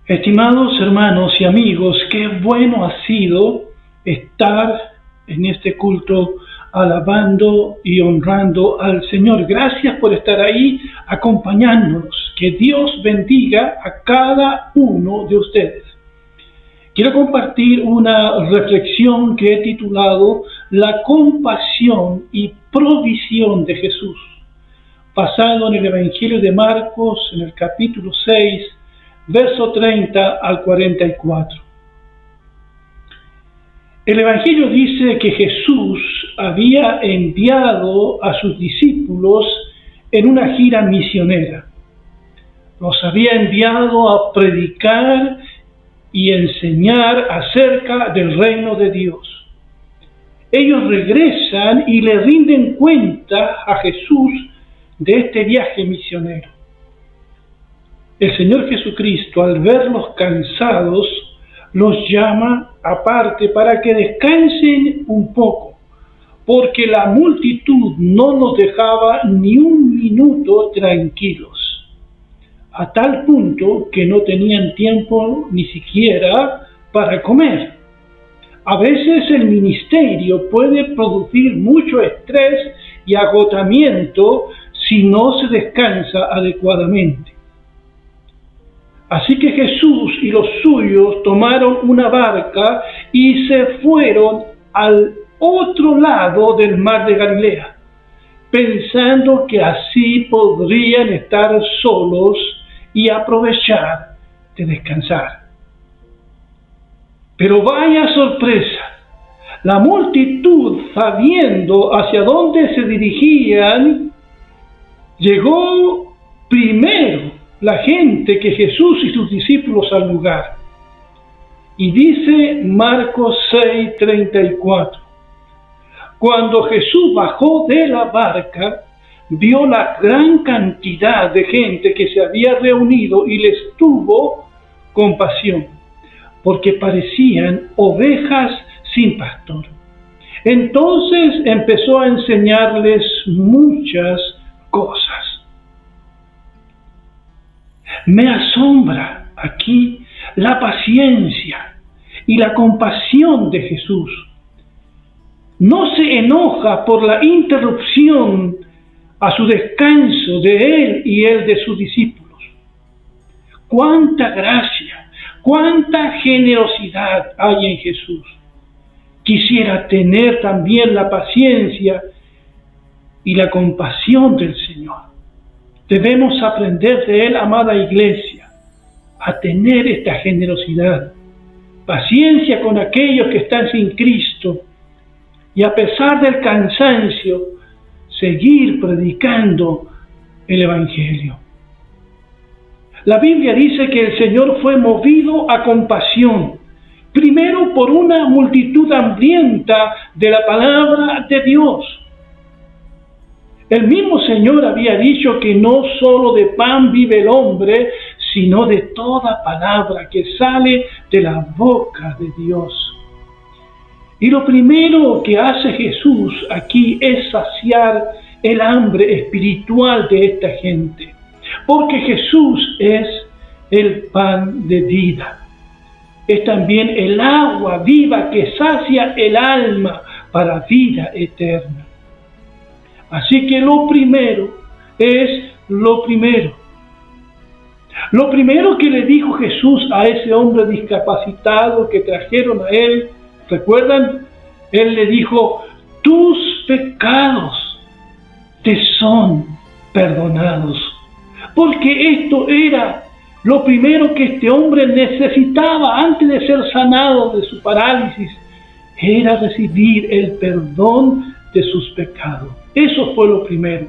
Estimados hermanos y amigos, qué bueno ha sido estar en este culto alabando y honrando al Señor. Gracias por estar ahí acompañándonos. Que Dios bendiga a cada uno de ustedes. Quiero compartir una reflexión que he titulado La compasión y provisión de Jesús, basado en el Evangelio de Marcos, en el capítulo 6, verso 30 al 44. El Evangelio dice que Jesús había enviado a sus discípulos en una gira misionera. Los había enviado a predicar y enseñar acerca del reino de Dios. Ellos regresan y le rinden cuenta a Jesús de este viaje misionero. El Señor Jesucristo, al verlos cansados, los llama aparte para que descansen un poco, porque la multitud no los dejaba ni un minuto tranquilos, a tal punto que no tenían tiempo ni siquiera para comer. A veces el ministerio puede producir mucho estrés y agotamiento si no se descansa adecuadamente. Así que Jesús y los suyos tomaron una barca y se fueron al otro lado del mar de Galilea, pensando que así podrían estar solos y aprovechar de descansar. Pero vaya sorpresa, la multitud, sabiendo hacia dónde se dirigían, llegó primero la gente que Jesús y sus discípulos al lugar. Y dice Marcos 6:34, cuando Jesús bajó de la barca, vio la gran cantidad de gente que se había reunido y les tuvo compasión, porque parecían ovejas sin pastor. Entonces empezó a enseñarles muchas cosas. Me asombra aquí la paciencia y la compasión de Jesús. No se enoja por la interrupción a su descanso de él y el de sus discípulos. Cuánta gracia, cuánta generosidad hay en Jesús. Quisiera tener también la paciencia y la compasión del Señor. Debemos aprender de Él, amada iglesia, a tener esta generosidad, paciencia con aquellos que están sin Cristo y a pesar del cansancio, seguir predicando el Evangelio. La Biblia dice que el Señor fue movido a compasión, primero por una multitud hambrienta de la palabra de Dios. El mismo Señor había dicho que no solo de pan vive el hombre, sino de toda palabra que sale de la boca de Dios. Y lo primero que hace Jesús aquí es saciar el hambre espiritual de esta gente, porque Jesús es el pan de vida. Es también el agua viva que sacia el alma para vida eterna. Así que lo primero es lo primero. Lo primero que le dijo Jesús a ese hombre discapacitado que trajeron a él, ¿recuerdan? Él le dijo, tus pecados te son perdonados. Porque esto era lo primero que este hombre necesitaba antes de ser sanado de su parálisis, era recibir el perdón de sus pecados. Eso fue lo primero.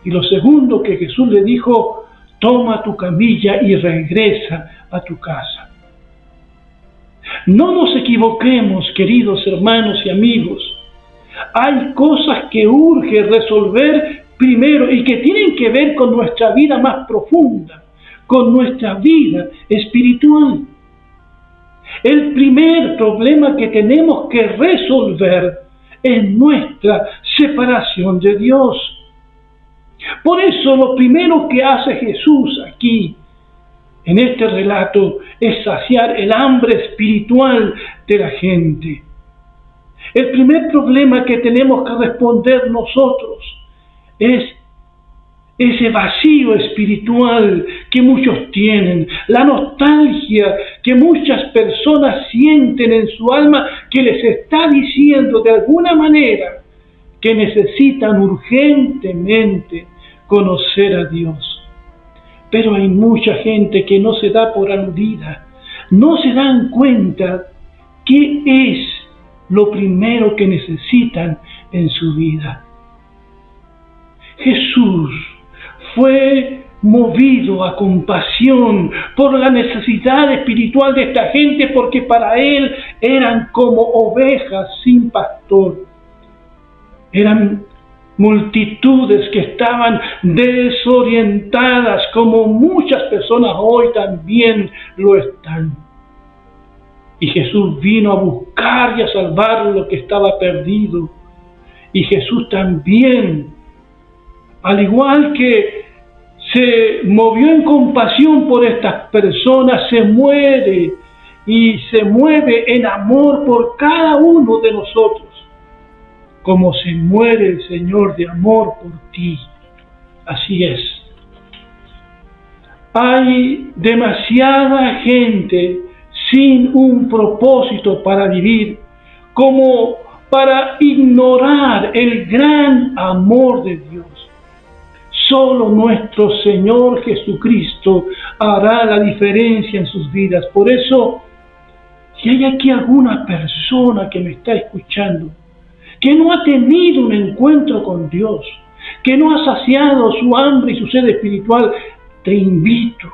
Y lo segundo que Jesús le dijo, toma tu camilla y regresa a tu casa. No nos equivoquemos, queridos hermanos y amigos. Hay cosas que urge resolver primero y que tienen que ver con nuestra vida más profunda, con nuestra vida espiritual. El primer problema que tenemos que resolver es nuestra separación de Dios. Por eso lo primero que hace Jesús aquí en este relato es saciar el hambre espiritual de la gente. El primer problema que tenemos que responder nosotros es ese vacío espiritual que muchos tienen, la nostalgia que muchas personas sienten en su alma, que les está diciendo de alguna manera que necesitan urgentemente conocer a Dios. Pero hay mucha gente que no se da por aludida, no se dan cuenta qué es lo primero que necesitan en su vida. Jesús fue movido a compasión por la necesidad espiritual de esta gente, porque para Él eran como ovejas sin pastor. Eran multitudes que estaban desorientadas, como muchas personas hoy también lo están. Y Jesús vino a buscar y a salvar lo que estaba perdido. Y Jesús también, al igual que se movió en compasión por estas personas, se muere y se mueve en amor por cada uno de nosotros, como se muere el Señor de amor por ti. Así es. Hay demasiada gente sin un propósito para vivir, como para ignorar el gran amor de Dios. Solo nuestro Señor Jesucristo hará la diferencia en sus vidas. Por eso, si hay aquí alguna persona que me está escuchando, que no ha tenido un encuentro con Dios, que no ha saciado su hambre y su sed espiritual, te invito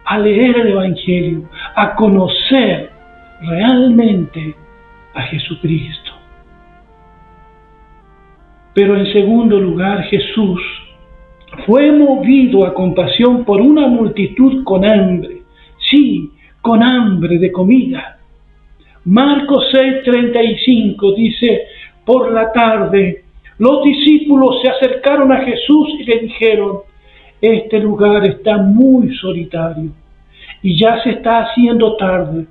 a leer el Evangelio, a conocer realmente a Jesucristo. Pero en segundo lugar, Jesús fue movido a compasión por una multitud con hambre. Sí, con hambre de comida. Marcos 6:35 dice: por la tarde, los discípulos se acercaron a Jesús y le dijeron: este lugar está muy solitario y ya se está haciendo tarde.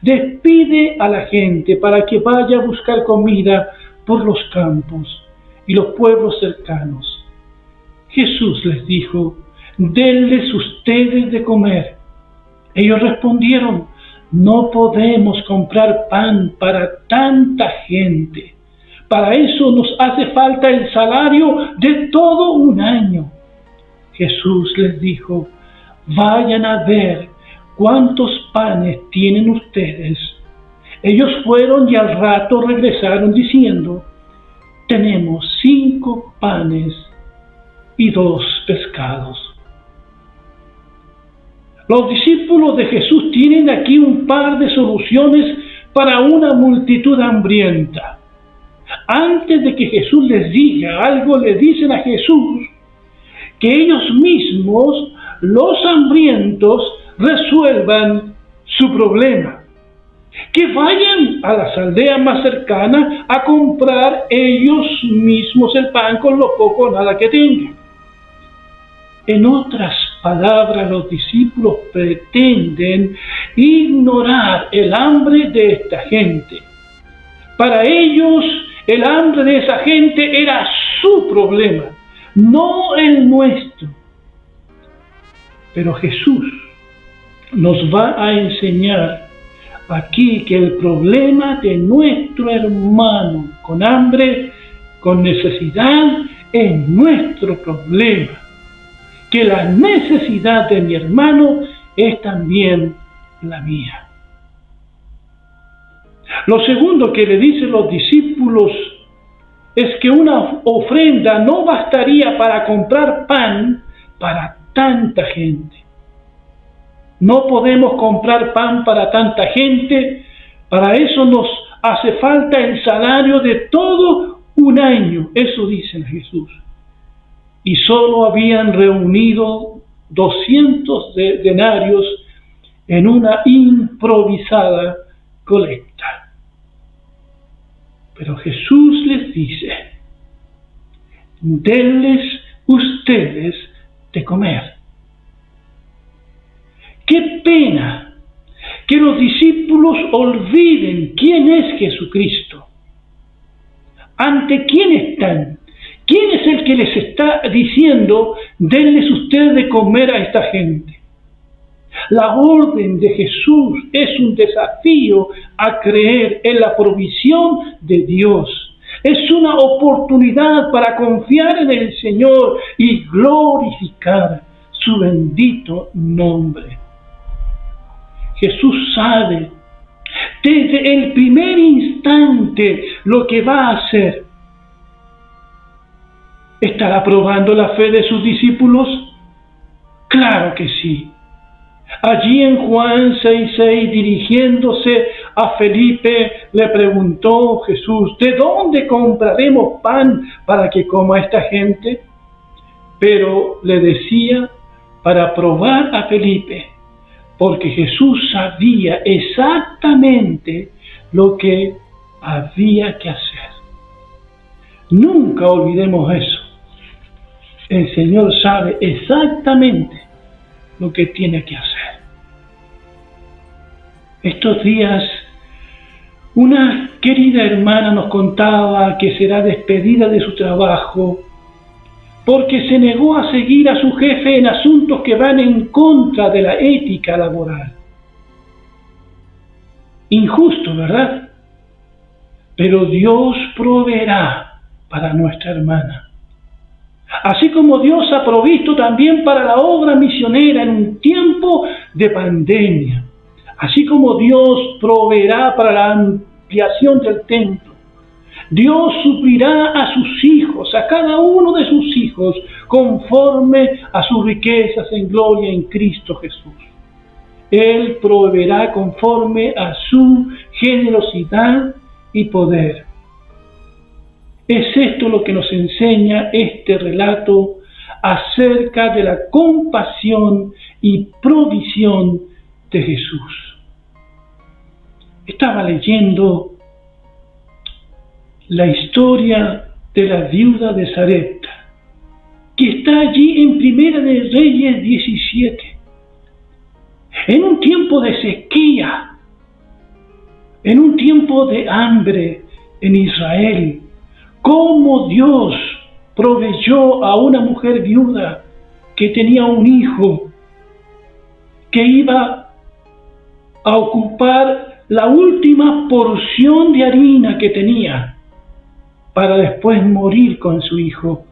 Despide a la gente para que vaya a buscar comida por los campos y los pueblos cercanos. Jesús les dijo: denles ustedes de comer. Ellos respondieron: no podemos comprar pan para tanta gente. Para eso nos hace falta el salario de todo un año. Jesús les dijo: vayan a ver cuántos panes tienen ustedes. Ellos fueron y al rato regresaron diciendo: tenemos 5 panes y 2 pescados. Los discípulos de Jesús tienen aquí un par de soluciones para una multitud hambrienta. Antes de que Jesús les diga algo, le dicen a Jesús que ellos mismos, los hambrientos, resuelvan su problema. Que vayan a las aldeas más cercanas a comprar ellos mismos el pan con lo poco o nada que tengan. En otras palabras, los discípulos pretenden ignorar el hambre de esta gente. Para ellos, el hambre de esa gente era su problema, no el nuestro. Pero Jesús nos va a enseñar aquí que el problema de nuestro hermano con hambre, con necesidad, es nuestro problema. Que la necesidad de mi hermano es también la mía. Lo segundo que le dicen los discípulos es que una ofrenda no bastaría para comprar pan para tanta gente. No podemos comprar pan para tanta gente, para eso nos hace falta el salario de todo un año, eso dicen Jesús. Y solo habían reunido 200 denarios en una improvisada colecta. Pero Jesús les dice: denles ustedes de comer. Qué pena que los discípulos olviden quién es Jesucristo. ¿Ante quién están? ¿Quién es el que les está diciendo, denles ustedes de comer a esta gente? La orden de Jesús es un desafío a creer en la provisión de Dios. Es una oportunidad para confiar en el Señor y glorificar su bendito nombre. Jesús sabe desde el primer instante lo que va a hacer. ¿Estará probando la fe de sus discípulos? Claro que sí. Allí en Juan 6:6, dirigiéndose a Felipe, le preguntó Jesús, ¿de dónde compraremos pan para que coma esta gente? Pero le decía para probar a Felipe, porque Jesús sabía exactamente lo que había que hacer. Nunca olvidemos eso. El Señor sabe exactamente lo que tiene que hacer. Estos días, una querida hermana nos contaba que será despedida de su trabajo porque se negó a seguir a su jefe en asuntos que van en contra de la ética laboral. Injusto, ¿verdad? Pero Dios proveerá para nuestra hermana. Así como Dios ha provisto también para la obra misionera en un tiempo de pandemia. Así como Dios proveerá para la ampliación del templo. Dios suplirá a sus hijos, a cada uno de sus hijos, conforme a sus riquezas en gloria en Cristo Jesús. Él proveerá conforme a su generosidad y poder. Es esto lo que nos enseña este relato acerca de la compasión y provisión de Jesús. Estaba leyendo la historia de la viuda de Sarepta, que está allí en Primera de Reyes 17. En un tiempo de sequía, en un tiempo de hambre en Israel, cómo Dios proveyó a una mujer viuda que tenía un hijo que iba a ocupar la última porción de harina que tenía para después morir con su hijo.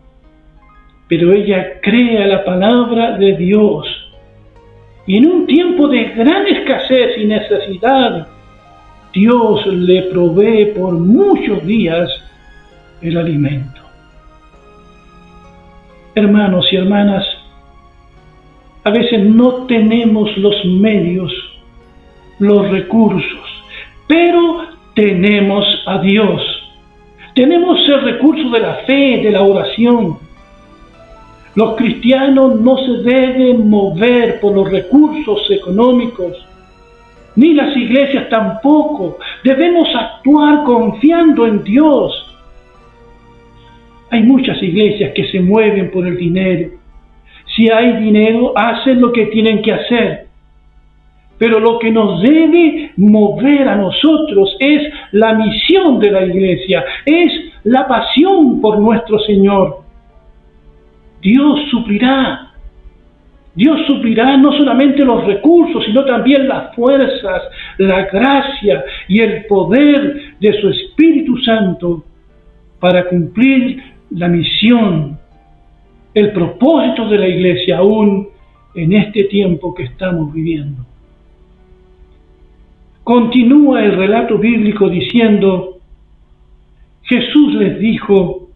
Pero ella cree a la palabra de Dios y en un tiempo de gran escasez y necesidad, Dios le provee por muchos días el alimento. Hermanos y hermanas, a veces no tenemos los medios, los recursos, pero tenemos a Dios. Tenemos el recurso de la fe, de la oración. Los cristianos no se deben mover por los recursos económicos, ni las iglesias tampoco. Debemos actuar confiando en Dios. Hay muchas iglesias que se mueven por el dinero. Si hay dinero, hacen lo que tienen que hacer. Pero lo que nos debe mover a nosotros es la misión de la iglesia, es la pasión por nuestro Señor. Dios suplirá. Dios suplirá no solamente los recursos, sino también las fuerzas, la gracia y el poder de su Espíritu Santo para cumplir la misión, el propósito de la iglesia aún en este tiempo que estamos viviendo. Continúa el relato bíblico diciendo, Jesús les dijo,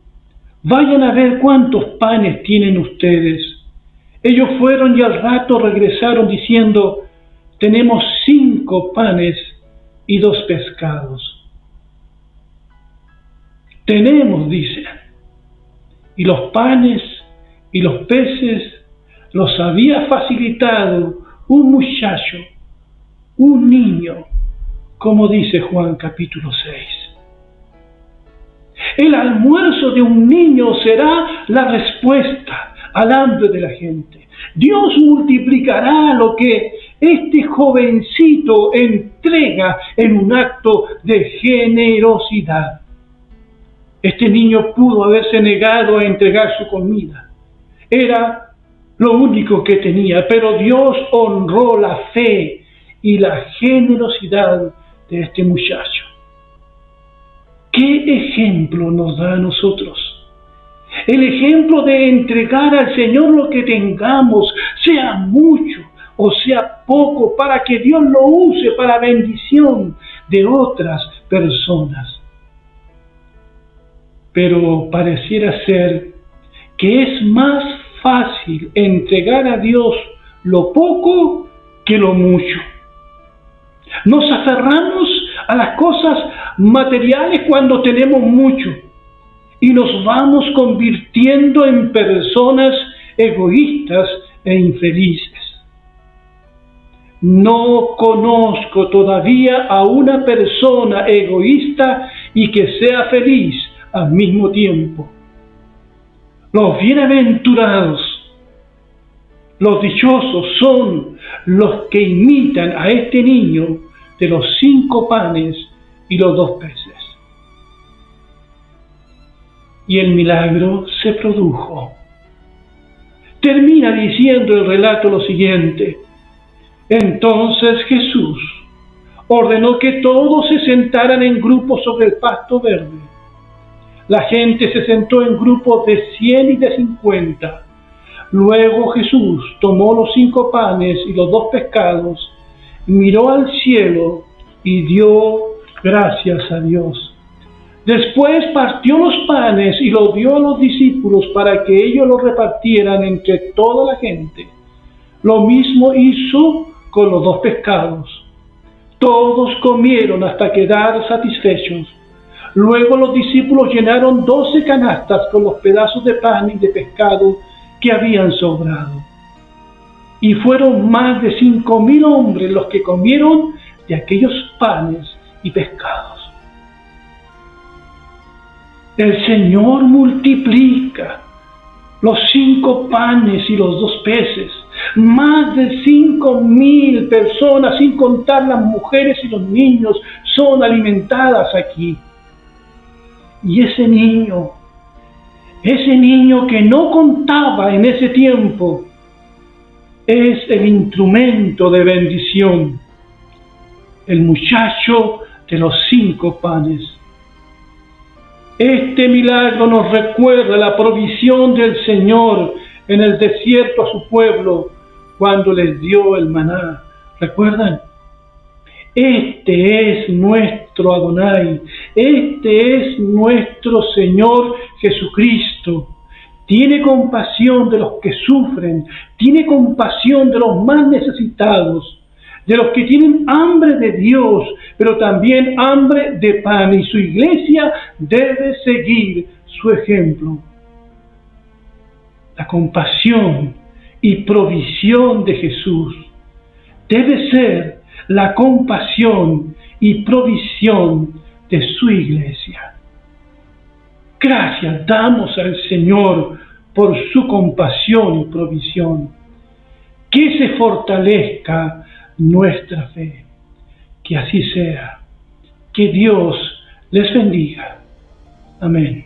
vayan a ver cuántos panes tienen ustedes. Ellos fueron y al rato regresaron diciendo, tenemos 5 panes y 2 pescados. Tenemos, dicen. Y los panes y los peces los había facilitado un muchacho, un niño, como dice Juan capítulo 6. El almuerzo de un niño será la respuesta al hambre de la gente. Dios multiplicará lo que este jovencito entrega en un acto de generosidad. Este niño pudo haberse negado a entregar su comida. Era lo único que tenía, pero Dios honró la fe y la generosidad de este muchacho. ¿Qué ejemplo nos da a nosotros? El ejemplo de entregar al Señor lo que tengamos, sea mucho o sea poco, para que Dios lo use para bendición de otras personas. Pero pareciera ser que es más fácil entregar a Dios lo poco que lo mucho. Nos aferramos a las cosas materiales cuando tenemos mucho y nos vamos convirtiendo en personas egoístas e infelices. No conozco todavía a una persona egoísta y que sea feliz al mismo tiempo. Los bienaventurados, los dichosos son los que imitan a este niño de los 5 panes y los 2 peces. Y el milagro se produjo. Termina diciendo el relato lo siguiente: entonces Jesús ordenó que todos se sentaran en grupos sobre el pasto verde. La gente se sentó en grupos de 100 y de 50. Luego Jesús tomó los 5 panes y los 2 pescados, miró al cielo y dio gracias a Dios. Después partió los panes y los dio a los discípulos para que ellos los repartieran entre toda la gente. Lo mismo hizo con los 2 pescados. Todos comieron hasta quedar satisfechos. Luego los discípulos llenaron 12 canastas con los pedazos de pan y de pescado que habían sobrado. Y fueron más de 5,000 hombres los que comieron de aquellos panes y pescados. El Señor multiplica los 5 panes y los 2 peces. Más de 5,000 personas, sin contar las mujeres y los niños, son alimentadas aquí. Y ese niño que no contaba en ese tiempo, es el instrumento de bendición, el muchacho de los 5 panes. Este milagro nos recuerda la provisión del Señor en el desierto a su pueblo cuando les dio el maná. ¿Recuerdan? Este es nuestro Adonai, este es nuestro Señor Jesucristo. Tiene compasión de los que sufren, tiene compasión de los más necesitados, de los que tienen hambre de Dios, pero también hambre de pan, y su iglesia debe seguir su ejemplo. La compasión y provisión de Jesús debe ser la compasión y provisión de su iglesia. Gracias damos al Señor por su compasión y provisión. Que se fortalezca nuestra fe. Que así sea. Que Dios les bendiga. Amén.